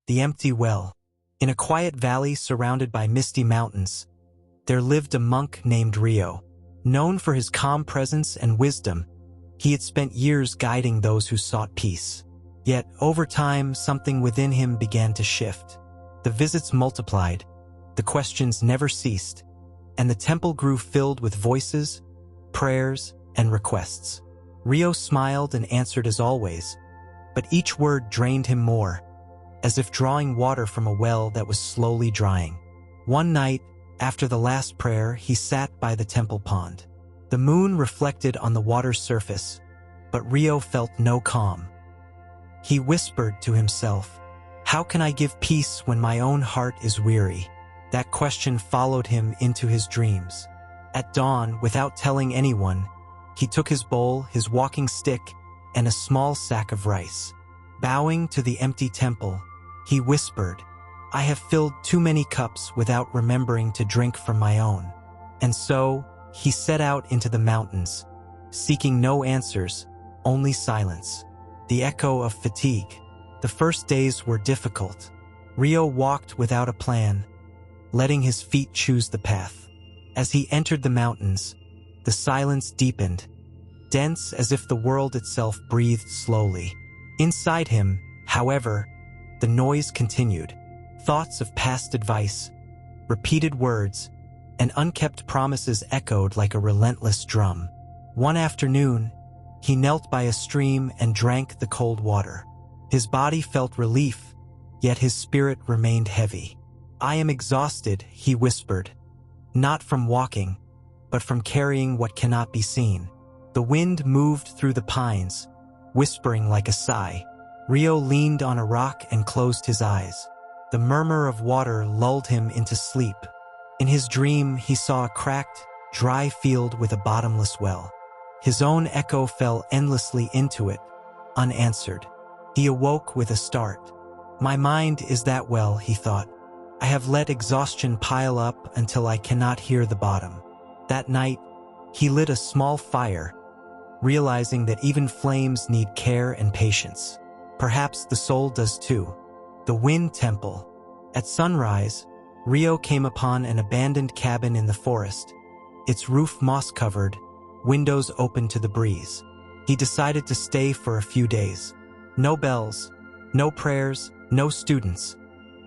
The empty well. In a quiet valley surrounded by misty mountains, there lived a monk named Rio. Known for his calm presence and wisdom, he had spent years guiding those who sought peace. Yet, over time, something within him began to shift. The visits multiplied, the questions never ceased, and the temple grew filled with voices, prayers, and requests. Rio smiled and answered as always, but each word drained him more, as if drawing water from a well that was slowly drying. One night, after the last prayer, he sat by the temple pond. The moon reflected on the water's surface, but Rio felt no calm. He whispered to himself, "How can I give peace when my own heart is weary?" That question followed him into his dreams. At dawn, without telling anyone, he took his bowl, his walking stick, and a small sack of rice. Bowing to the empty temple, he whispered, "I have filled too many cups without remembering to drink from my own." And so, he set out into the mountains, seeking no answers, only silence. The echo of fatigue. The first days were difficult. Rio walked without a plan, letting his feet choose the path. As he entered the mountains, the silence deepened, dense as if the world itself breathed slowly. Inside him, however, the noise continued. Thoughts of past advice, repeated words, and unkept promises echoed like a relentless drum. One afternoon, he knelt by a stream and drank the cold water. His body felt relief, yet his spirit remained heavy. "I am exhausted," he whispered, "not from walking, but from carrying what cannot be seen." The wind moved through the pines, whispering like a sigh. Rio leaned on a rock and closed his eyes. The murmur of water lulled him into sleep. In his dream, he saw a cracked, dry field with a bottomless well. His own echo fell endlessly into it, unanswered. He awoke with a start. "My mind is that well," he thought. "I have let exhaustion pile up until I cannot hear the bottom." That night, he lit a small fire, realizing that even flames need care and patience. Perhaps the soul does too. The Wind Temple. At sunrise, Rio came upon an abandoned cabin in the forest, its roof moss-covered, windows open to the breeze. He decided to stay for a few days. No bells, no prayers, no students,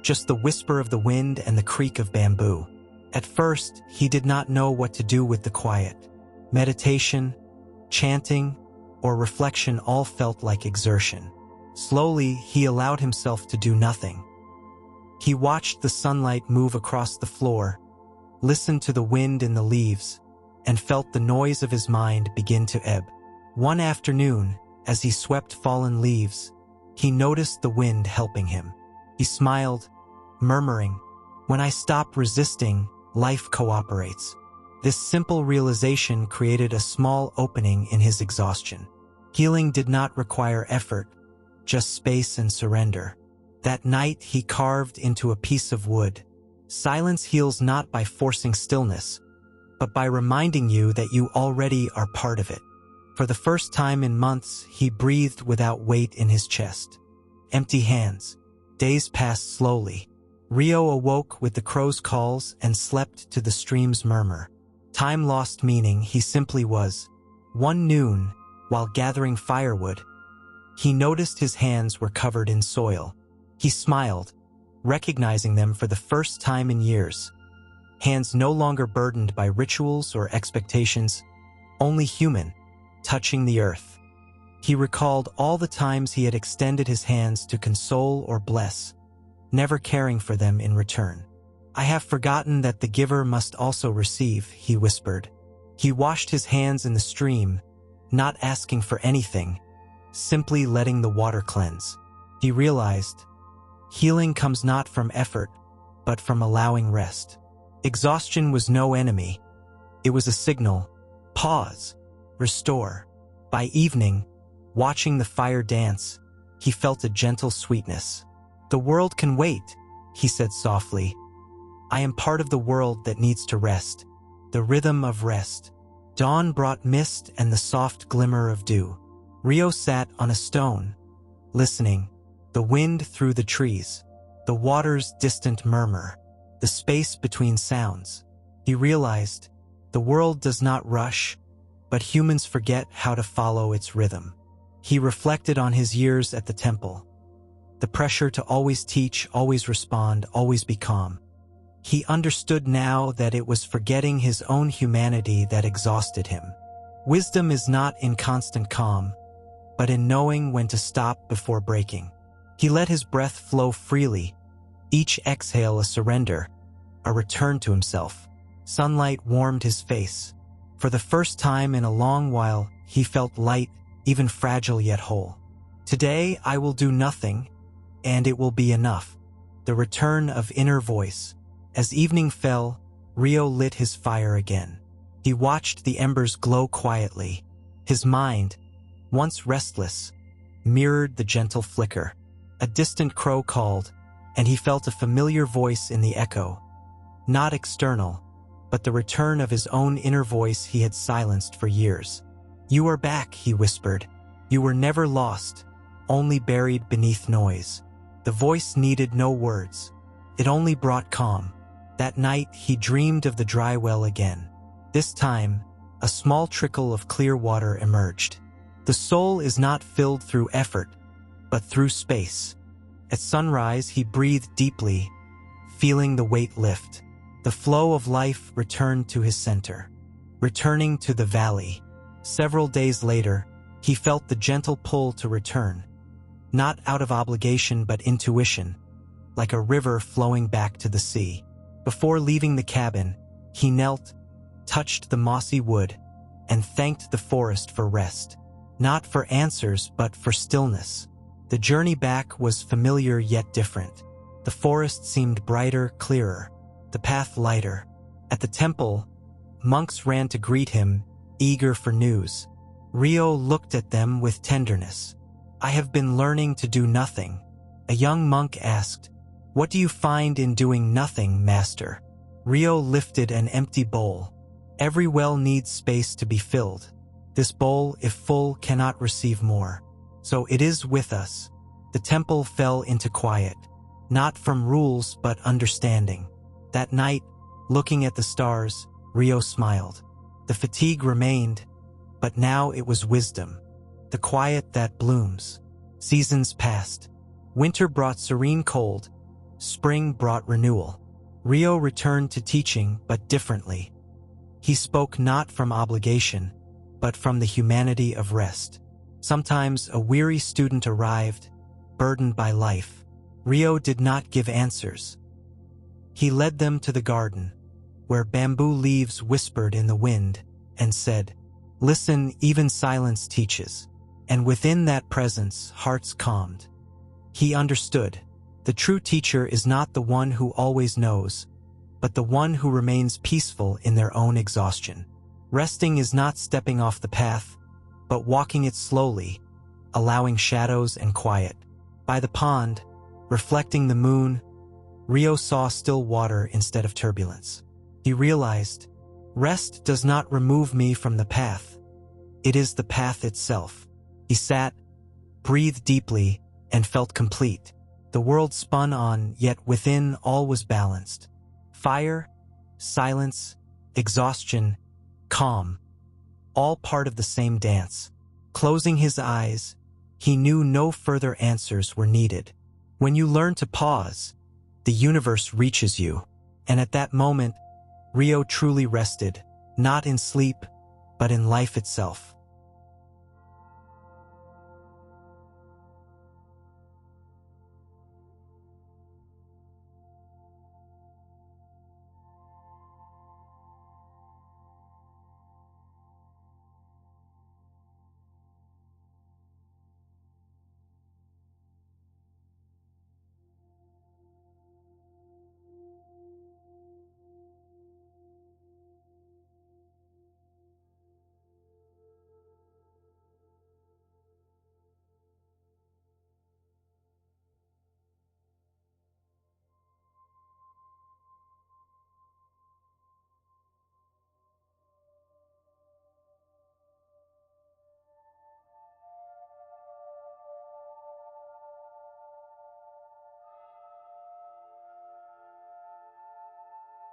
just the whisper of the wind and the creak of bamboo. At first, he did not know what to do with the quiet. Meditation, chanting, or reflection all felt like exertion. Slowly, he allowed himself to do nothing. He watched the sunlight move across the floor, listened to the wind in the leaves, and felt the noise of his mind begin to ebb. One afternoon, as he swept fallen leaves, he noticed the wind helping him. He smiled, murmuring, "When I stop resisting, life cooperates." This simple realization created a small opening in his exhaustion. Healing did not require effort, just space and surrender. That night, he carved into a piece of wood. Silence heals not by forcing stillness, but by reminding you that you already are part of it. For the first time in months, he breathed without weight in his chest. Empty hands. Days passed slowly. Rio awoke with the crow's calls and slept to the stream's murmur. Time lost meaning, he simply was. One noon, while gathering firewood, he noticed his hands were covered in soil. He smiled, recognizing them for the first time in years. Hands no longer burdened by rituals or expectations, only human, touching the earth. He recalled all the times he had extended his hands to console or bless, never caring for them in return. "I have forgotten that the giver must also receive," he whispered. He washed his hands in the stream, not asking for anything, simply letting the water cleanse. He realized, healing comes not from effort, but from allowing rest. Exhaustion was no enemy. It was a signal. Pause. Restore. By evening, watching the fire dance, he felt a gentle sweetness. "The world can wait," he said softly. "I am part of the world that needs to rest." The rhythm of rest. Dawn brought mist and the soft glimmer of dew. Rio sat on a stone, listening. The wind through the trees. the water's distant murmur, the space between sounds. He realized the world does not rush, but humans forget how to follow its rhythm. He reflected on his years at the temple. The pressure to always teach, always respond, always be calm. He understood now that it was forgetting his own humanity that exhausted him. Wisdom is not in constant calm, but in knowing when to stop before breaking. He let his breath flow freely, each exhale a surrender, a return to himself. Sunlight warmed his face. For the first time in a long while, he felt light, even fragile yet whole. Today I will do nothing, and it will be enough. The return of inner voice. As evening fell, Rio lit his fire again. He watched the embers glow quietly. His mind, once restless, mirrored the gentle flicker. A distant crow called, and he felt a familiar voice in the echo. Not external, but the return of his own inner voice he had silenced for years. "You are back," he whispered. "You were never lost, only buried beneath noise." The voice needed no words. It only brought calm. That night he dreamed of the dry well again. This time, a small trickle of clear water emerged. The soul is not filled through effort, but through space. At sunrise he breathed deeply, feeling the weight lift. The flow of life returned to his center. Returning to the valley. Several days later, he felt the gentle pull to return. Not out of obligation but intuition, like a river flowing back to the sea. Before leaving the cabin, he knelt, touched the mossy wood, and thanked the forest for rest. Not for answers but for stillness. The journey back was familiar yet different. The forest seemed brighter, clearer, the path lighter. At the temple, monks ran to greet him, eager for news. Rio looked at them with tenderness. "I have been learning to do nothing." A young monk asked, "What do you find in doing nothing, master?" Rio lifted an empty bowl. "Every well needs space to be filled. This bowl, if full, cannot receive more. So it is with us." The temple fell into quiet, not from rules but understanding. That night, looking at the stars, Rio smiled. The fatigue remained, but now it was wisdom. The quiet that blooms. Seasons passed. Winter brought serene cold. Spring brought renewal. Rio returned to teaching, but differently. He spoke not from obligation, but from the humanity of rest. Sometimes a weary student arrived, burdened by life. Rio did not give answers. He led them to the garden, where bamboo leaves whispered in the wind, and said, "Listen, even silence teaches." And within that presence, hearts calmed. He understood. The true teacher is not the one who always knows, but the one who remains peaceful in their own exhaustion. Resting is not stepping off the path, but walking it slowly, allowing shadows and quiet. By the pond, reflecting the moon, Rio saw still water instead of turbulence. He realized, rest does not remove me from the path. It is the path itself. He sat, breathed deeply, and felt complete. The world spun on, yet within all was balanced. Fire, silence, exhaustion, calm, all part of the same dance. Closing his eyes, he knew no further answers were needed. When you learn to pause, the universe reaches you. And at that moment, Rio truly rested, not in sleep, but in life itself.